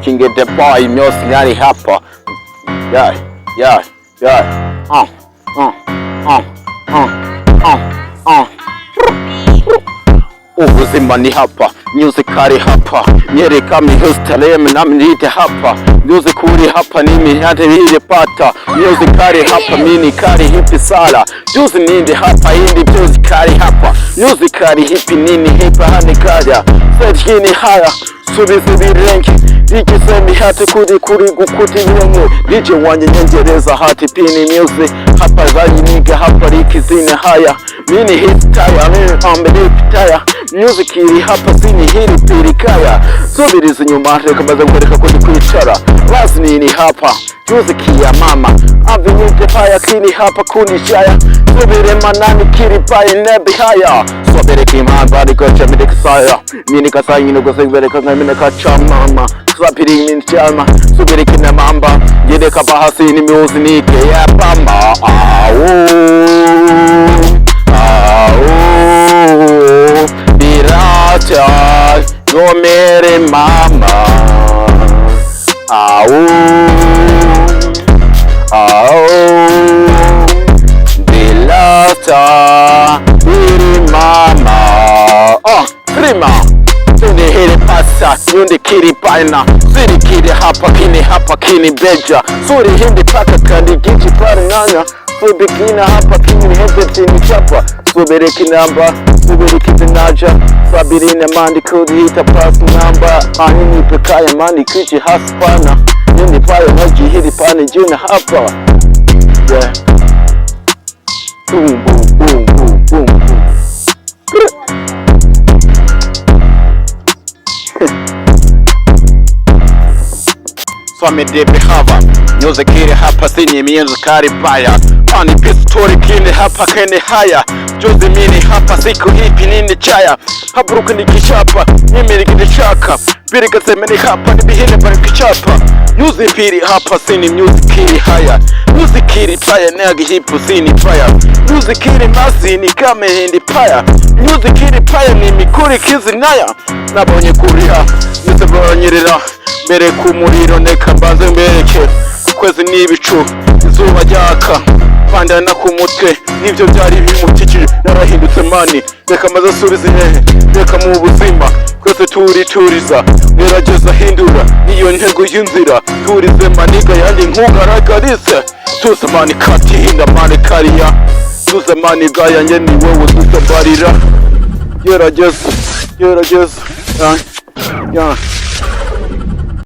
King the boy music hapa. Ubuzima ni hapa, music kari hapa, nyereka mihustaleme na mnite hapa, music uri hapa nimi hate hile pata, music kari hapa mini kari hipi sala, juzi ninde hapa hindi music kari hapa, music kari hipi nini hipa hani kaja, set hini haya, subi renki, DJ semi hati kuri gukuti yenye, DJ wanye nyenjereza hati pini music, hapa zayi nige hapa riki zine haya, mini hit taya, mini ambelipi taya, music iri hapa sini hili pirikaya, subiriza nyuma reka maze ngwereka kodi kwicara, lazi nini hapa, music ya mama, avinyute paya kini hapa kunishaya, subire manani kiri paya nebi haya, subire kimambari kocha midikisaya, mini kasaya ngino kosegwere kanga mine kacha mama, sabiri mini chama, subire kina mamba, yede kabahasi ni music ya pamba, no mere mama, dilata, biri mama, prima, tundi hili pasa, yundi kiri paina, siri kiri hapa kini beja, suri hindi paka kandi gichi pari nanya, subikina hapa kini hebe tini chapa, subiri kinamba, subiri kitinaja, sabiri na mandi kudi hita pasi namba, anini pekaya mandi kuchi haspana, nini paya maji hili pani jina hapa, yeah, boom boom boom boom boom boom, swami debi hava, nyoze kiri hapa sinye mienzo kari baya, ani pistori kini hapa kene haya, jozi mini hapa siku hipi nini chaya, habruka nikishapa, nimiri kidishaka, piri kasemeni hapa nibihine bari kichapa, nyuzi piri hapa sini music kiri haya, music kiri paya neagi hipu sini paya, music kiri masini kame hindi paya, music kiri paya ni mikuri kizi naya, nabonye kuriha, nisebora nyirira, mbere kumuriro neka mbanze mbereke, kwezi nibicu, izuba ryaka, pandana ku mutwe, nivyo byari bimukikije, narahindutse mani, reka maze subiza inyehe, reka mu buzima, kwese turiza, gerageza hindura, niyo ntego y'inzira, turize maniga yandi nkugaragarise, tuze mani kati hinda mani kariya, tuze mani gaya nge ni wowe tuze barira, gerageza,